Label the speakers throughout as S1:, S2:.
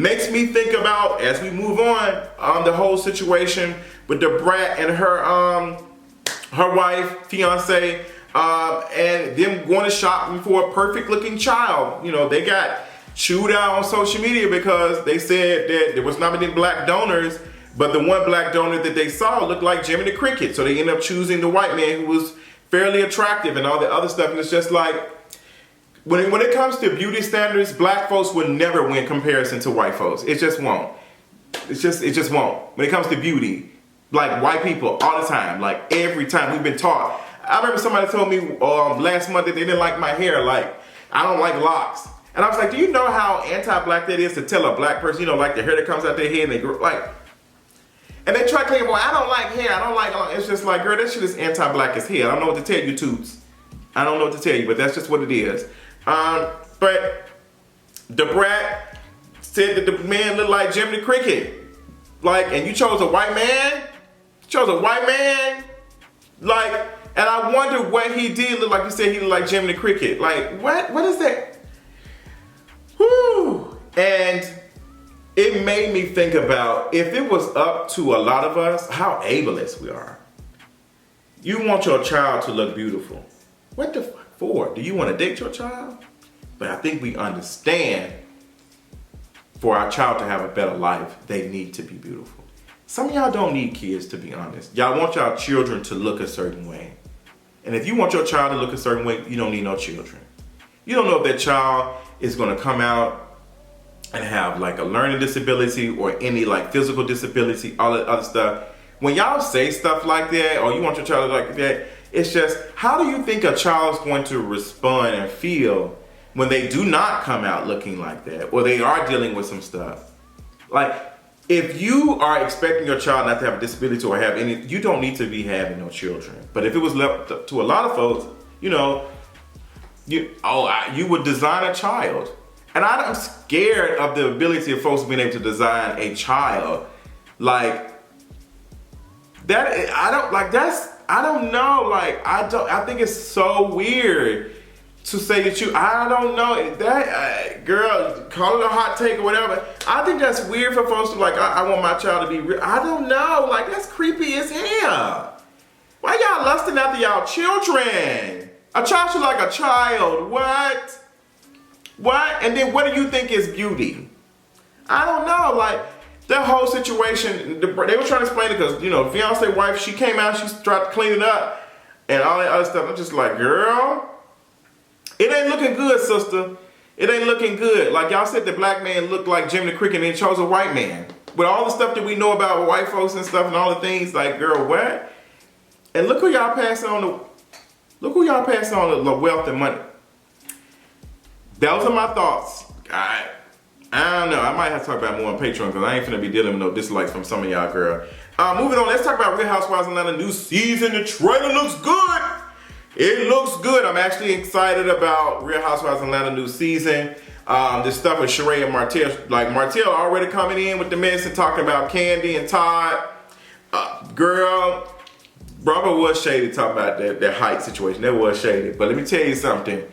S1: Makes me think about, as we move on, the whole situation with the Brat and her wife, fiance, and them going to shopping for a perfect looking child. You know, they got chewed out on social media because they said that there was not many black donors, but the one black donor that they saw looked like Jiminy Cricket. So they ended up choosing the white man who was fairly attractive and all the other stuff. And it's just like, when it comes to beauty standards, black folks will never win comparison to white folks. It just won't. It just won't. When it comes to beauty, like white people all the time, like every time we've been taught. I remember somebody told me last month that they didn't like my hair. Like, I don't like locks. And I was like, do you know how anti-black that is to tell a black person, you know, like the hair that comes out their head and they grow, like, and they try to claim, well, I don't like hair, I don't like, it's just like, girl, that shit is anti-black as hell. I don't know what to tell you, toots. I don't know what to tell you, but that's just what it is. But the Brat said that the man looked like Jiminy Cricket. Like, and you chose a white man? You chose a white man? Like, and I wonder what he did look like. You said he looked like Jiminy Cricket. Like, what is that? Whew. And it made me think about, if it was up to a lot of us, how ableist we are. You want your child to look beautiful. What the fuck for? Do you want to date your child? But I think we understand, for our child to have a better life, they need to be beautiful. Some of y'all don't need kids, to be honest. Y'all want y'all children to look a certain way. And if you want your child to look a certain way, you don't need no children. You don't know if that child is going to come out and have like a learning disability or any like physical disability, all that other stuff. When y'all say stuff like that, or you want your child to like that, it's just, how do you think a child's going to respond and feel when they do not come out looking like that, or they are dealing with some stuff? Like, if you are expecting your child not to have a disability or have any, you don't need to be having no children. But if it was left up to a lot of folks, you know, you would design a child. And I'm scared of the ability of folks being able to design a child. Like, that, I don't know, like, I think it's so weird to say that I don't know, that, girl, call it a hot take or whatever. I think that's weird for folks to like, I want my child to be real. I don't know, like, that's creepy as hell. Why y'all lusting after y'all children? A child should like a child, what? What? And then what do you think is beauty? I don't know, like, that whole situation, they were trying to explain it because, you know, fiance wife, she came out, she tried to clean it up and all that other stuff. I'm just like, girl, it ain't looking good, sister. It ain't looking good. Like y'all said, the black man looked like Jiminy Cricket and chose a white man. With all the stuff that we know about white folks and stuff and all the things, like, girl, what? And look who y'all passing on the wealth and money. Those are my thoughts. I don't know. I might have to talk about more on Patreon because I ain't finna be dealing with no dislikes from some of y'all, girl. Moving on, let's talk about Real Housewives of Atlanta new season. The trailer looks good. It looks good. I'm actually excited about Real Housewives of Atlanta new season. This stuff with Sheree and Martell. Like, Martell already coming in with the mess and talking about Candy and Todd. Girl, Bravo was shady talking about that height situation. That was shady. But let me tell you something.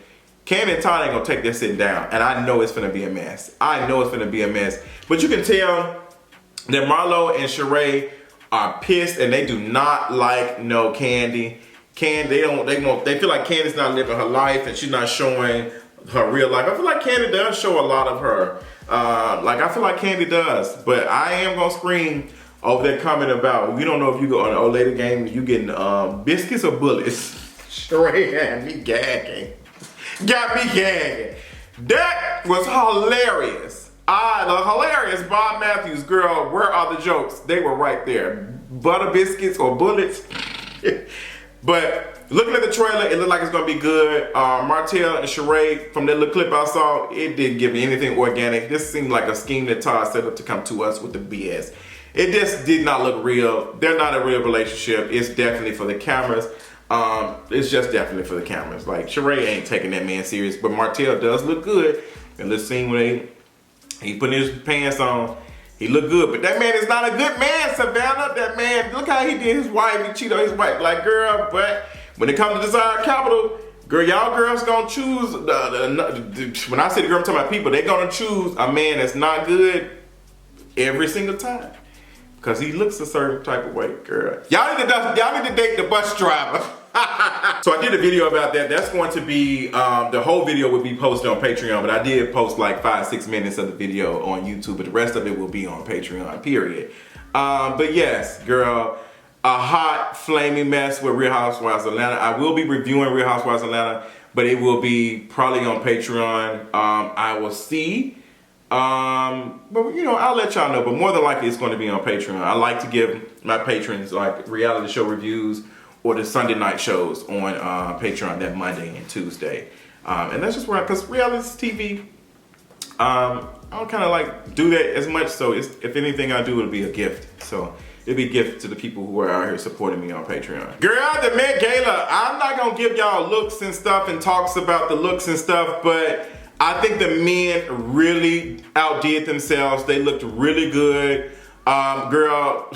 S1: Candy and Todd ain't gonna take that sitting down, and I know it's gonna be a mess. I know it's gonna be a mess. But you can tell that Marlo and Sheree are pissed, and they do not like no Candy. They feel like Candy's not living her life, and she's not showing her real life. I feel like Candy does show a lot of her. Like, I feel like Candy does, but I am gonna scream over that comment about, we don't know if you go on an old lady game, you getting biscuits or bullets. Sheree had me gagging. Got me gagging. That was hilarious. The hilarious Bob Matthews, girl, where are the jokes? They were right there. Butter biscuits or bullets. But looking at the trailer, it looked like it's gonna be good. Martell and Sheree, from that little clip I saw, it didn't give me anything organic. This seemed like a scheme that Todd set up to come to us with the BS. It just did not look real. They're not a real relationship. It's definitely for the cameras. It's just definitely for the cameras. Like, Sheree ain't taking that man serious, but Martell does look good. And let's see when he putting his pants on, he look good. But that man is not a good man, Savannah. That man, look how he did his wife. He cheated on his wife. Like, girl, but when it comes to Desire Capital, girl, y'all girls gonna choose, when I say the girl, I'm talking about people, they gonna choose a man that's not good every single time. Because he looks a certain type of way, girl. Y'all need to date the bus driver. So I did a video about that. That's going to be, the whole video will be posted on Patreon, but I did post like 5-6 minutes of the video on YouTube, but the rest of it will be on Patreon, period. But yes, girl, a hot, flaming mess with Real Housewives of Atlanta. I will be reviewing Real Housewives of Atlanta, but it will be probably on Patreon. I will see. But you know, I'll let y'all know, but more than likely it's going to be on Patreon. I like to give my patrons like reality show reviews or the Sunday night shows on Patreon that Monday and Tuesday. And that's just where, because reality TV, I don't kind of like do that as much, so if anything I do, it'll be a gift. So it'll be a gift to the people who are out here supporting me on Patreon. Girl, the MET Gala, I'm not gonna give y'all looks and stuff and talks about the looks and stuff, but I think the men really outdid themselves. They looked really good. Girl,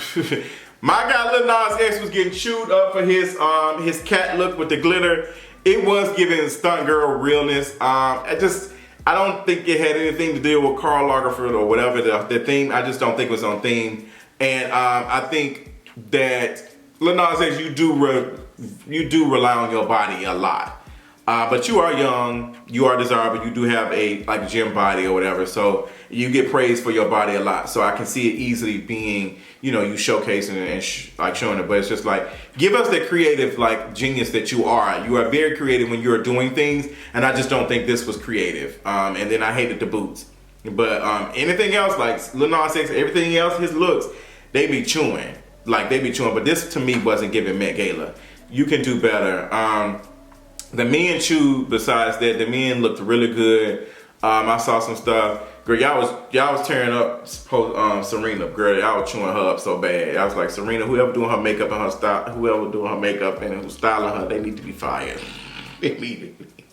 S1: my guy Lil Nas X was getting chewed up for his cat look with the glitter. It was giving stunt girl realness. I don't think it had anything to do with Karl Lagerfeld or whatever the theme. I just don't think it was on theme. And I think that Lil Nas X, you do rely on your body a lot. But you are young, you are desirable, you do have a like gym body or whatever, so you get praised for your body a lot. So I can see it easily being, you know, you showcasing it and like showing it. But it's just like, give us the creative like genius that you are. You are very creative when you are doing things, and I just don't think this was creative. And then I hated the boots. But anything else, like Lil Nas X, everything else, his looks, they be chewing. Like they be chewing. But this to me wasn't giving MET Gala. You can do better. The men chewed. Besides that, the men looked really good. I saw some stuff. Girl, y'all was tearing up Serena. Girl, y'all was chewing her up so bad. I was like, Serena, whoever doing her makeup and her style, whoever doing her makeup and who's styling her, they need to be fired. They need to be.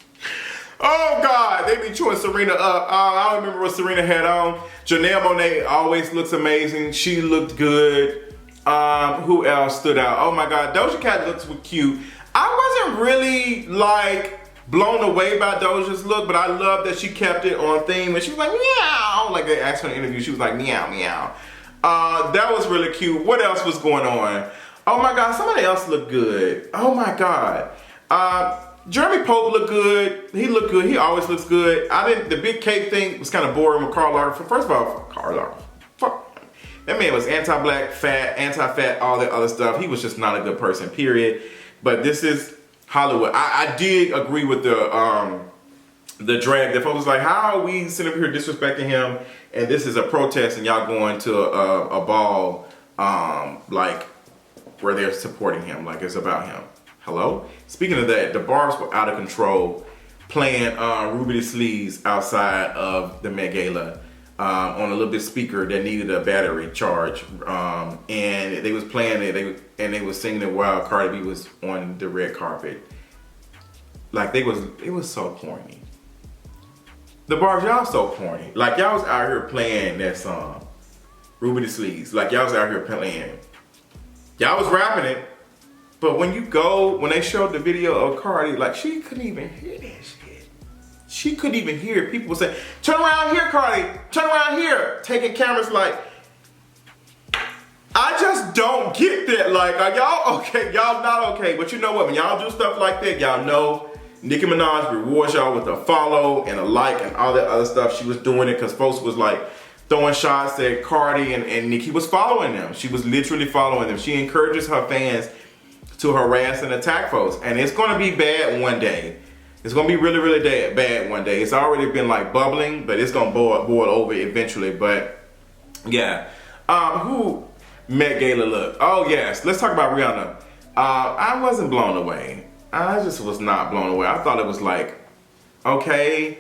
S1: Oh God, they be chewing Serena up. I don't remember what Serena had on. Janelle Monáe always looks amazing. She looked good. Who else stood out? Oh my God, Doja Cat looks cute. I wasn't really like blown away by Doja's look, but I love that she kept it on theme, and she was like meow, like they asked her in the interview, she was like meow meow. That was really cute. What else was going on? Oh my God, somebody else looked good. Oh my God, Jeremy Pope looked good. He looked good. He always looks good. The big cake thing was kind of boring with Karl Lagerfeld. First of all, Karl Lagerfeld, fuck, that man was anti-black, fat, anti-fat, all that other stuff. He was just not a good person, period. But this is Hollywood. I did agree with the drag. The folks was like, how are we sitting up here disrespecting him? And this is a protest, and y'all going to a ball, like where they're supporting him, like it's about him. Hello? Speaking of that, the bars were out of control, playing Ruby the Sleaze outside of the MET Gala on a little bit speaker that needed a battery charge, and they was playing it. They was singing it while Cardi B was on the red carpet. Like it was so corny. The bars, y'all so corny. Like y'all was out here playing that song, Ruby the Sleaze. Like y'all was out here playing. Y'all was rapping it, but when they showed the video of Cardi, like she couldn't even hear that shit. She couldn't even hear it. People would say, turn around here, Cardi, turn around here. Taking cameras like, I just don't get that. Like, are y'all okay? Y'all not okay. But you know what? When y'all do stuff like that, y'all know Nicki Minaj rewards y'all with a follow and a like and all that other stuff. She was doing it because folks was like throwing shots at Cardi, and Nicki was following them. She was literally following them. She encourages her fans to harass and attack folks. And it's going to be bad one day. It's going to be really, really bad one day. It's already been like bubbling, but it's going to boil over eventually. But yeah. Who MET Gala look? Oh yes, let's talk about Rihanna. I wasn't blown away. I just was not blown away. I thought it was like, okay.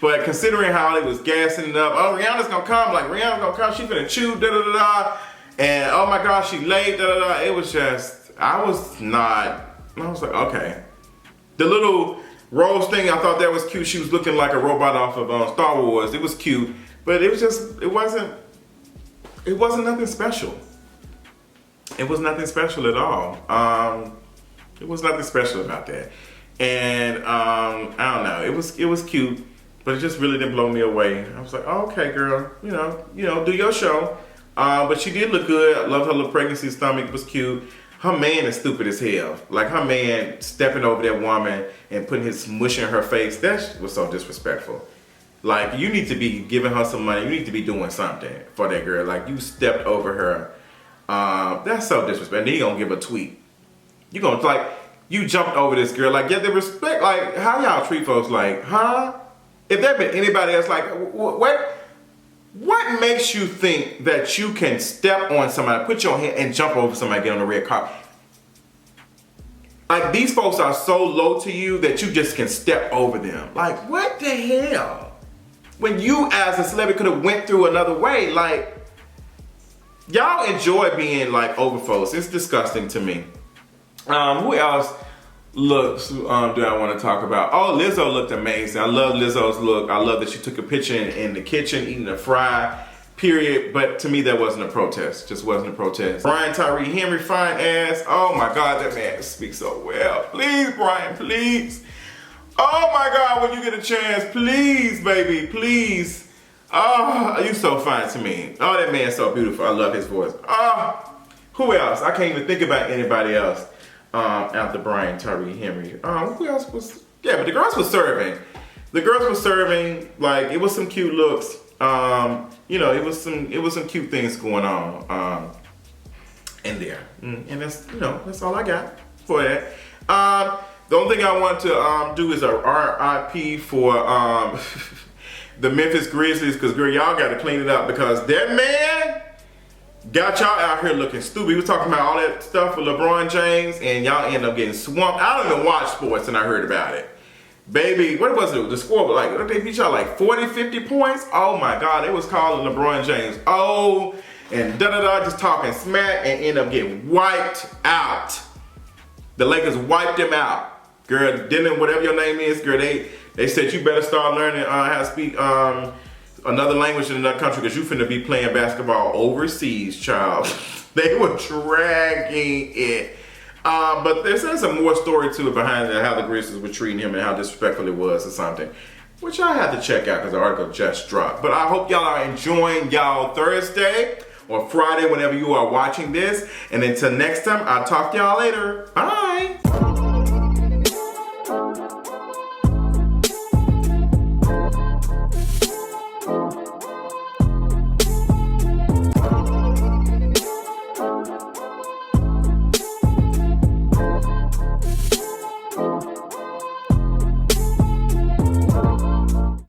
S1: But considering how they was gassing it up, oh, Rihanna's gonna come, like Rihanna's gonna come, she's gonna chew, da da da da. And oh my gosh, she laid, da da da. It was just, I was like, okay. The little Rose thing, I thought that was cute. She was looking like a robot off of Star Wars. It was cute, but it was just, it wasn't nothing special. It was nothing special at all. It was nothing special about that. And I don't know, it was cute, but it just really didn't blow me away. I was like, oh, okay, girl, you know, do your show. But she did look good. I love her little pregnancy stomach. It was cute. Her man is stupid as hell. Like, her man stepping over that woman and putting his mush in her face, that was so disrespectful. Like, you need to be giving her some money. You need to be doing something for that girl. Like, you stepped over her. That's so disrespectful. And then you gonna give a tweet. You gonna, like, you jumped over this girl. Like, get the respect. Like, how y'all treat folks? Like, huh? If there been anybody else, like, what makes you think that you can step on somebody, put your hand and jump over somebody, get on the red carpet? Like, these folks are so low to you that you just can step over them. Like, what the hell? When you as a celebrity could have went through another way. Like, y'all enjoy being like over folks. It's disgusting to me. Who else looks do I want to talk about? Oh, Lizzo looked amazing. I love Lizzo's look. I love that she took a picture in the kitchen eating a fry, period. But to me, that wasn't a protest. Just wasn't a protest. Brian Tyree Henry, fine ass. Oh my God, that man speaks so well. Please, Brian, please. Oh my God, when you get a chance, please, baby, please. Oh, you so fine to me. Oh, that man's so beautiful. I love his voice. Oh, who else? I can't even think about anybody else after Brian Tyree Henry. Who else was? Yeah, but the girls were serving. The girls were serving. Like, it was some cute looks. You know, it was some cute things going on in there. And that's, you know, that's all I got for that. The only thing I want to do is a RIP for the Memphis Grizzlies, because girl, y'all got to clean it up, because that man got y'all out here looking stupid. We was talking about all that stuff with LeBron James, and y'all end up getting swamped. I don't even watch sports, and I heard about it. Baby, what was it? The score was like, they beat y'all like 40, 50 points? Oh my God, they was calling LeBron James, oh, and da-da-da, just talking smack, and end up getting wiped out. The Lakers wiped him out. Girl, Dylan, whatever your name is, girl, they said you better start learning how to speak another language in another country, because you finna be playing basketball overseas, child. They were dragging it. But there's some more story to it behind it, how the Grizzlies were treating him and how disrespectful it was or something, which I had to check out because the article just dropped. But I hope y'all are enjoying y'all Thursday or Friday, whenever you are watching this. And until next time, I'll talk to y'all later. Bye.